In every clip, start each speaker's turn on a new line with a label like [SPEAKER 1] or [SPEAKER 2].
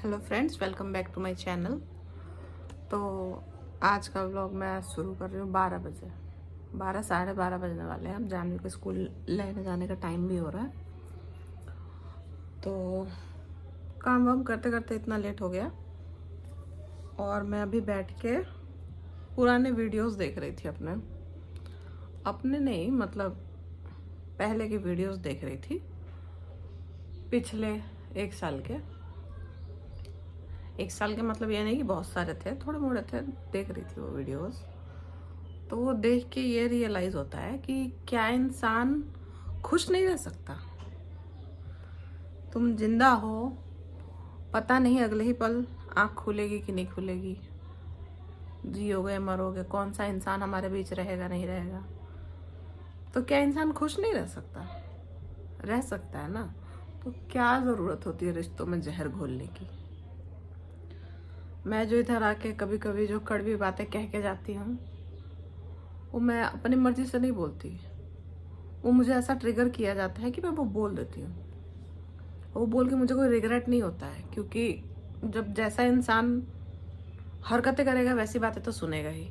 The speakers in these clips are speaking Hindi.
[SPEAKER 1] Hello friends, welcome back to my channel. तो आज का व्लॉग मैं शुरू कर रही हूँ 12 बजे। 12 साढ़े 12 बजने वाले हैं। अब जानवी को स्कूल लेने जाने का टाइम भी हो रहा है। तो काम वाम करते करते इतना लेट हो गया और मैं अभी बैठ के पुराने वीडियोस देख रही थी। अपने नहीं, मतलब पहले की वीडियोस देख रही थी, पिछले एक साल के। एक साल के मतलब ये नहीं कि बहुत सारे थे, थोड़े मोड़े थे, देख रही थी वो वीडियोस। तो वो देख के ये रियलाइज होता है कि क्या इंसान खुश नहीं रह सकता। तुम जिंदा हो, पता नहीं अगले ही पल आँख खुलेगी कि नहीं खुलेगी, जियोगे मरोगे, कौन सा इंसान हमारे बीच रहेगा नहीं रहेगा। तो क्या इंसान खुश नहीं रह सकता? रह सकता है ना। तो क्या ज़रूरत होती है रिश्तों में जहर घोलने की। मैं जो इधर आके कभी कभी जो कड़वी बातें कह के जाती हूँ, वो मैं अपनी मर्जी से नहीं बोलती। वो मुझे ऐसा ट्रिगर किया जाता है कि मैं वो बोल देती हूँ। वो बोल के मुझे कोई रिग्रेट नहीं होता है, क्योंकि जब जैसा इंसान हरकतें करेगा वैसी बातें तो सुनेगा ही।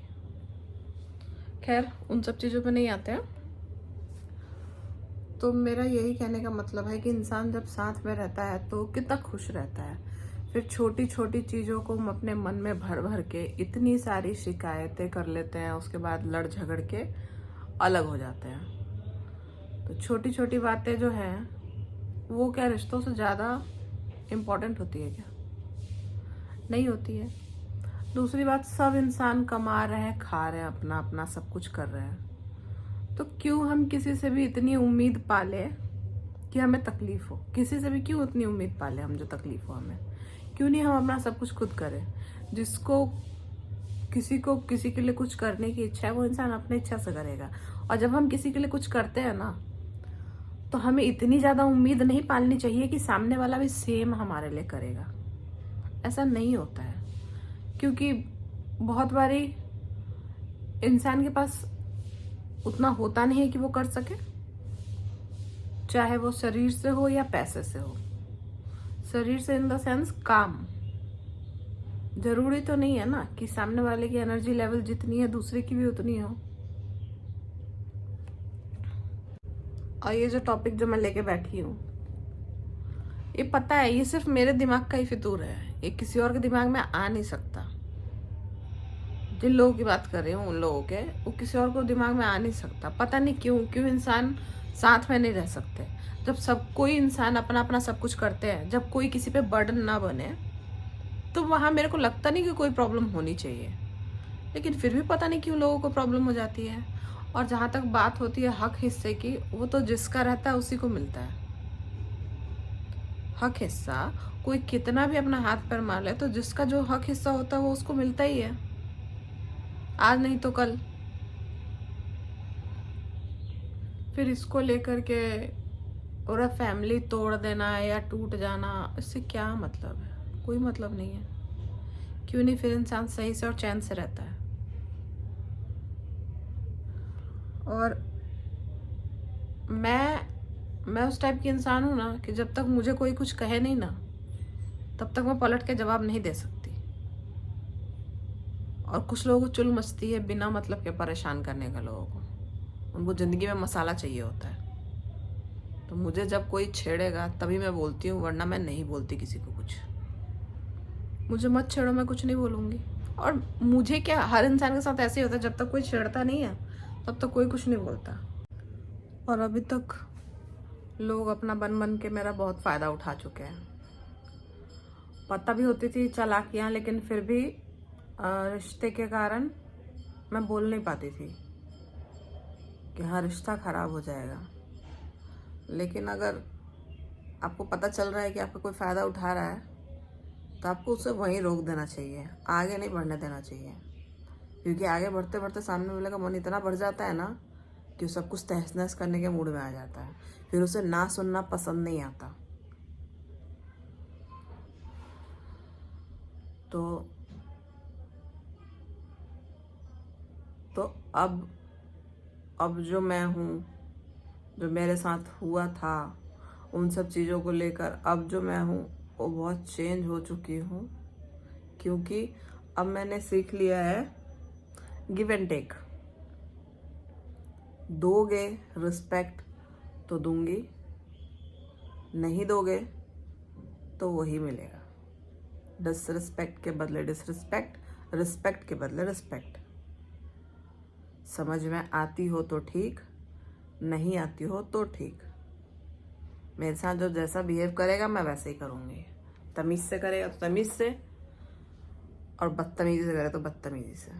[SPEAKER 1] खैर, उन सब चीज़ों पे नहीं आते हैं। तो मेरा यही कहने का मतलब है कि इंसान जब साथ में रहता है तो कितना खुश रहता है। फिर छोटी छोटी चीज़ों को हम अपने मन में भर भर के इतनी सारी शिकायतें कर लेते हैं, उसके बाद लड़ झगड़ के अलग हो जाते हैं। तो छोटी छोटी बातें जो हैं वो क्या रिश्तों से ज़्यादा इम्पोर्टेंट होती है क्या? नहीं होती है। दूसरी बात, सब इंसान कमा रहे हैं, खा रहे हैं, अपना अपना सब कुछ कर रहे हैं। तो क्यों हम किसी से भी इतनी उम्मीद पाले कि हमें तकलीफ हो? किसी से भी क्यों इतनी उम्मीद पाले हम जो तकलीफ हो हमें? क्यों नहीं हम अपना सब कुछ खुद करें? जिसको को किसी के लिए कुछ करने की इच्छा है, वो इंसान अपनी इच्छा से करेगा। और जब हम किसी के लिए कुछ करते हैं ना, तो हमें इतनी ज्यादा उम्मीद नहीं पालनी चाहिए कि सामने वाला भी सेम हमारे लिए करेगा। ऐसा नहीं होता है, क्योंकि बहुत बारी इंसान के पास उतना होता नहीं है कि वो कर सके, चाहे वो शरीर से हो या पैसे से हो। शरीर से इन द सेंस काम। जरूरी तो नहीं है ना कि सामने वाले की एनर्जी लेवल जितनी है दूसरे की भी उतनी हो। और ये जो टॉपिक जो मैं लेके बैठी हूँ, ये पता है ये सिर्फ मेरे दिमाग का ही फितूर है, ये किसी और के दिमाग में आ नहीं सकता। जिन लोगों की बात कर रही हूँ उन लोगों के, वो किसी और को दिमाग में आ नहीं सकता। पता नहीं क्यों क्यों इंसान साथ में नहीं रह सकते। जब सब कोई इंसान अपना अपना सब कुछ करते हैं, जब कोई किसी पे बर्डन ना बने, तो वहाँ मेरे को लगता नहीं कि कोई प्रॉब्लम होनी चाहिए। लेकिन फिर भी पता नहीं क्यों लोगों को प्रॉब्लम हो जाती है। और जहाँ तक बात होती है हक हिस्से की, वो तो जिसका रहता है उसी को मिलता है। हक हिस्सा कोई कितना भी अपना हाथ पैर मार ले, तो जिसका जो हक हिस्सा होता है वो उसको मिलता ही है, आज नहीं तो कल। फिर इसको लेकर के पूरा फैमिली तोड़ देना या टूट जाना, इससे क्या मतलब है? कोई मतलब नहीं है। क्यों नहीं फिर इंसान सही से और चैन से रहता है? और मैं उस टाइप की इंसान हूं ना कि जब तक मुझे कोई कुछ कहे नहीं ना, तब तक मैं पलट के जवाब नहीं दे सकती। और कुछ लोगों को चुल मचती है बिना मतलब के परेशान करने का। लोगों को, उनको जिंदगी में मसाला चाहिए होता है। तो मुझे जब कोई छेड़ेगा तभी मैं बोलती हूँ, वरना मैं नहीं बोलती किसी को कुछ। मुझे मत छेड़ो, मैं कुछ नहीं बोलूंगी। और मुझे क्या, हर इंसान के साथ ऐसे ही होता है, जब तक कोई छेड़ता नहीं है तब तक कोई कुछ नहीं बोलता। और अभी तक लोग अपना बन बन के मेरा बहुत फायदा उठा चुके हैं। पता भी होती थी चालाकियां, लेकिन फिर भी रिश्ते के कारण मैं बोल नहीं पाती थी कि हाँ रिश्ता खराब हो जाएगा। लेकिन अगर आपको पता चल रहा है कि आपका कोई फ़ायदा उठा रहा है, तो आपको उसे वहीं रोक देना चाहिए, आगे नहीं बढ़ने देना चाहिए। क्योंकि आगे बढ़ते बढ़ते सामने वाले का मन इतना बढ़ जाता है ना कि वो सब कुछ तहस नहस करने के मूड में आ जाता है। फिर उसे ना सुनना पसंद नहीं आता। तो तो अब जो मैं हूँ, जो मेरे साथ हुआ था, उन सब चीज़ों को लेकर अब जो मैं हूँ वो बहुत चेंज हो चुकी हूँ, क्योंकि अब मैंने सीख लिया है गिव एंड टेक। दोगे रिस्पेक्ट तो दूंगी, नहीं दोगे तो वही मिलेगा। डिसरिस्पेक्ट के बदले डिसरिस्पेक्ट, रिस्पेक्ट के बदले रिस्पेक्ट। समझ में आती हो तो ठीक, नहीं आती हो तो ठीक। मेरे साथ जो जैसा बिहेव करेगा मैं वैसे ही करूँगी। तमीज़ से करेगा तो तमीज़ से, और बदतमीज़ी से करेगा तो बदतमीज़ी से।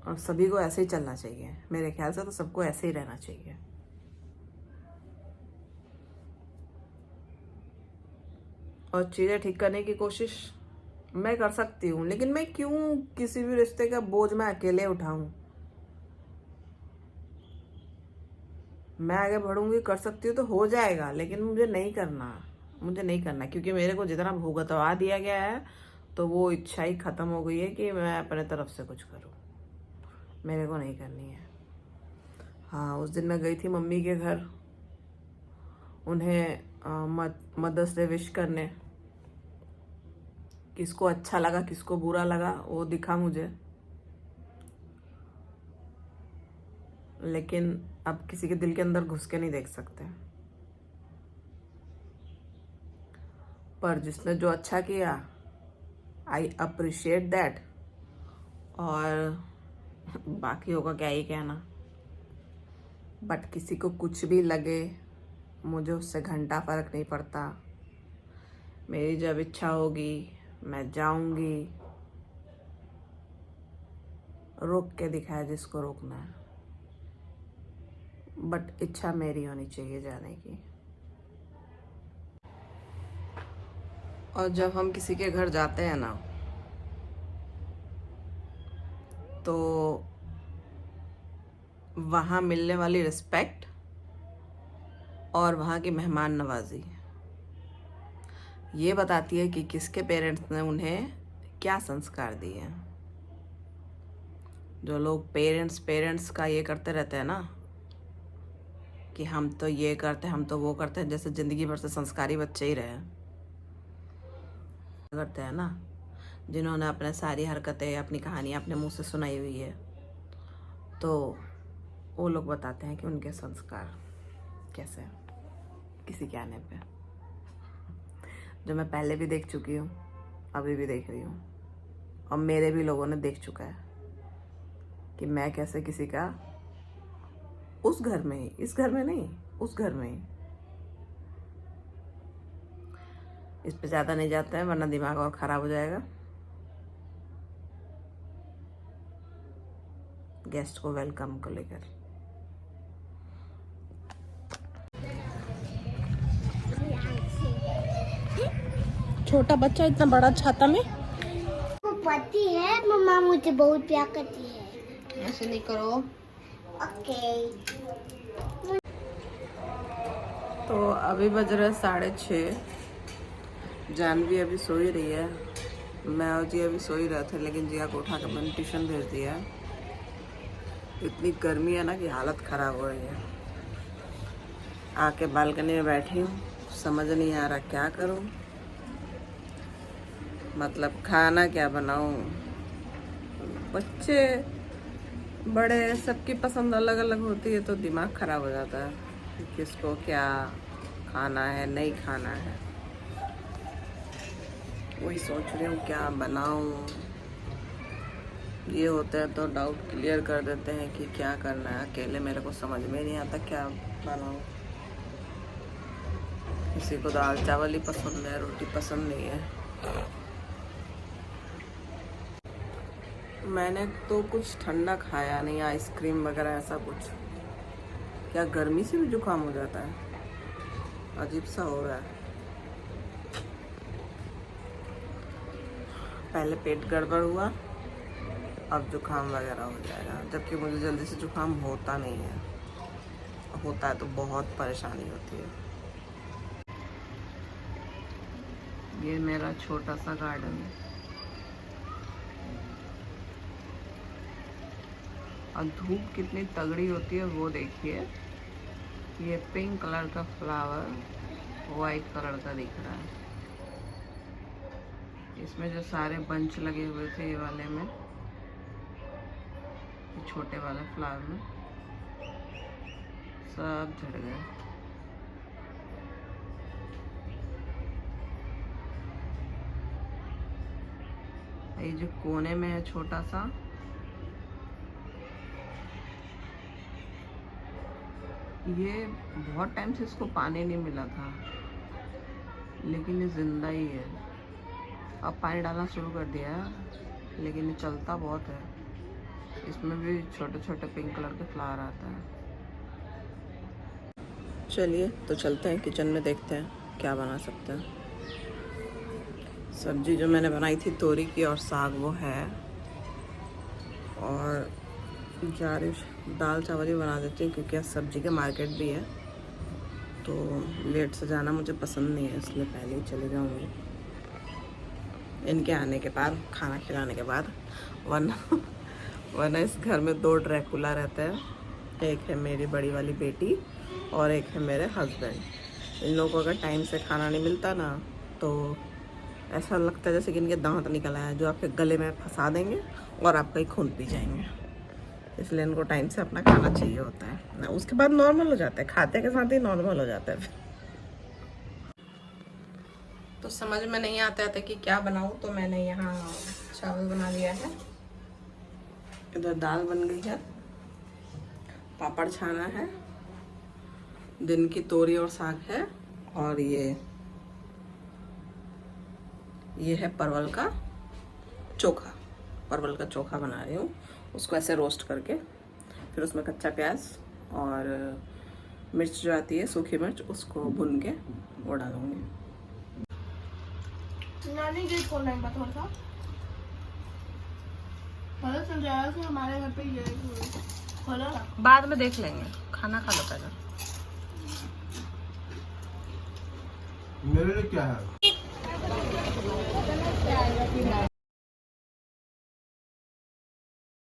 [SPEAKER 1] और सभी को ऐसे ही चलना चाहिए। मेरे ख्याल से तो सबको ऐसे ही रहना चाहिए। और चीज़ें ठीक करने की कोशिश मैं कर सकती हूँ, लेकिन मैं क्यों किसी भी रिश्ते का बोझ मैं अकेले उठाऊं। मैं आगे बढ़ूंगी, कर सकती हूँ तो हो जाएगा, लेकिन मुझे नहीं करना, क्योंकि मेरे को जितना भुगतवा दिया गया है तो वो इच्छा ही खत्म हो गई है कि मैं अपने तरफ से कुछ करूँ। मेरे को नहीं करनी है। हाँ, उस दिन मैं गई थी मम्मी के घर, उन्हें मदर्स डे विश करने। किसको अच्छा लगा किसको बुरा लगा वो दिखा मुझे, लेकिन अब किसी के दिल के अंदर घुस के नहीं देख सकते। पर जिसने जो अच्छा किया, आई अप्रिशिएट दैट। और बाकी होगा क्या ही कहना। बट किसी को कुछ भी लगे, मुझे उससे घंटा फर्क नहीं पड़ता। मेरी जब इच्छा होगी मैं जाऊंगी, रोक के दिखाया जिसको रोकना है, बट इच्छा मेरी होनी चाहिए जाने की। और जब हम किसी के घर जाते हैं ना, तो वहाँ मिलने वाली रिस्पेक्ट और वहाँ की मेहमान नवाजी ये बताती है कि किसके पेरेंट्स ने उन्हें क्या संस्कार दिए हैं। जो लोग पेरेंट्स का ये करते रहते हैं ना कि हम तो ये करते हैं, हम तो वो करते हैं, जैसे ज़िंदगी भर से संस्कारी बच्चे ही रहे करते हैं ना, जिन्होंने अपने सारी हरकतें अपनी कहानियाँ अपने मुंह से सुनाई हुई है, तो वो लोग बताते हैं कि उनके संस्कार कैसे हैं किसी के आने पे, जो मैं पहले भी देख चुकी हूँ, अभी भी देख रही हूँ, और मेरे भी लोगों ने देख चुका है कि मैं कैसे किसी का उस घर में ही, इस घर में नहीं, उस घर में ही। इस पे ज़्यादा नहीं जाता है वरना दिमाग और ख़राब हो जाएगा। गेस्ट को वेलकम को लेकर छोटा बच्चा इतना बड़ा छाता में,
[SPEAKER 2] वो पति है, मम्मा मुझे बहुत प्यार करती है।
[SPEAKER 1] ऐसे नहीं करो।
[SPEAKER 2] ओके।
[SPEAKER 1] तो अभी बज रहे 6:30। जानवी अभी सो ही रही है, मैं और जी अभी सो ही रहे थे, लेकिन जिया को उठा कर मैंने ट्यूशन भेज दिया है। इतनी गर्मी है ना कि हालत ख़राब हो रही है। आके बालकनी में बैठी हूँ, समझ नहीं आ रहा क्या करूँ, मतलब खाना क्या बनाऊँ। बच्चे बड़े सबकी पसंद अलग अलग होती है, तो दिमाग ख़राब हो जाता है कि किसको क्या खाना है नहीं खाना है। वही सोच रही हूँ क्या बनाऊँ। ये होता है तो डाउट क्लियर कर देते हैं कि क्या करना है। अकेले मेरे को समझ में नहीं आता क्या बनाऊँ। किसी को दाल चावल ही पसंद है, रोटी पसंद नहीं है। मैंने तो कुछ ठंडा खाया नहीं, आइसक्रीम वगैरह ऐसा कुछ। क्या गर्मी से भी जुकाम हो जाता है, अजीब सा हो रहा है। पहले पेट गड़बड़ हुआ, अब जुकाम वगैरह हो जाएगा, जबकि मुझे जल्दी से जुकाम होता नहीं है। होता है तो बहुत परेशानी होती है। ये मेरा छोटा सा गार्डन है, और धूप कितनी तगड़ी होती है वो देखिए। ये पिंक कलर का फ्लावर वाइट कलर का दिख रहा है। इसमें जो सारे बंच लगे हुए थे ये वाले में, छोटे वाले फ्लावर में सब झड़ गए। ये जो कोने में है छोटा सा, ये बहुत टाइम से इसको पानी नहीं मिला था, लेकिन ये जिंदा ही है। अब पानी डालना शुरू कर दिया है, लेकिन ये चलता बहुत है। इसमें भी छोटे छोटे पिंक कलर के फ्लावर आता है। चलिए तो चलते हैं किचन में, देखते हैं क्या बना सकते हैं। सब्जी जो मैंने बनाई थी तोरी की और साग वो है, और जा रही दाल चावल ही बना देती हूँ क्योंकि आज सब्जी के मार्केट भी है, तो लेट से जाना मुझे पसंद नहीं है, इसलिए पहले ही चले जाऊँगी इनके आने के बाद, खाना खिलाने के बाद। वरना इस घर में 2 ड्रैकुला रहते हैं, एक है मेरी बड़ी वाली बेटी और एक है मेरे हस्बैंड। इन लोगों को अगर टाइम से खाना नहीं मिलता ना तो ऐसा लगता है जैसे कि इनके दांत निकल आए हैं, जो आपके गले में फंसा देंगे और आपका ही खून पी जाएंगे। इसलिए इनको टाइम से अपना खाना चाहिए होता है ना, उसके बाद नॉर्मल हो जाता है, खाते के साथ ही नॉर्मल हो जाता है फिर। तो समझ में नहीं आता था कि क्या बनाऊं, तो मैंने यहाँ चावल बना लिया है, इधर दाल बन गई है, पापड़ छाना है, दिन की तोरी और साग है, और ये है परवल का चोखा। परवल का चोखा बना रही हूँ, उसको ऐसे रोस्ट करके, फिर उसमें कच्चा प्याज और मिर्च जो आती है सूखी मिर्च, उसको भून के वो डालूंगी।
[SPEAKER 2] नानी गेट खोलना है थोड़ा सा, पता चल जाएगा कि हमारे घर पे ये खोलो ना।
[SPEAKER 1] बाद में देख लेंगे, खाना खा लो पहले।
[SPEAKER 3] मेरे लिए क्या है?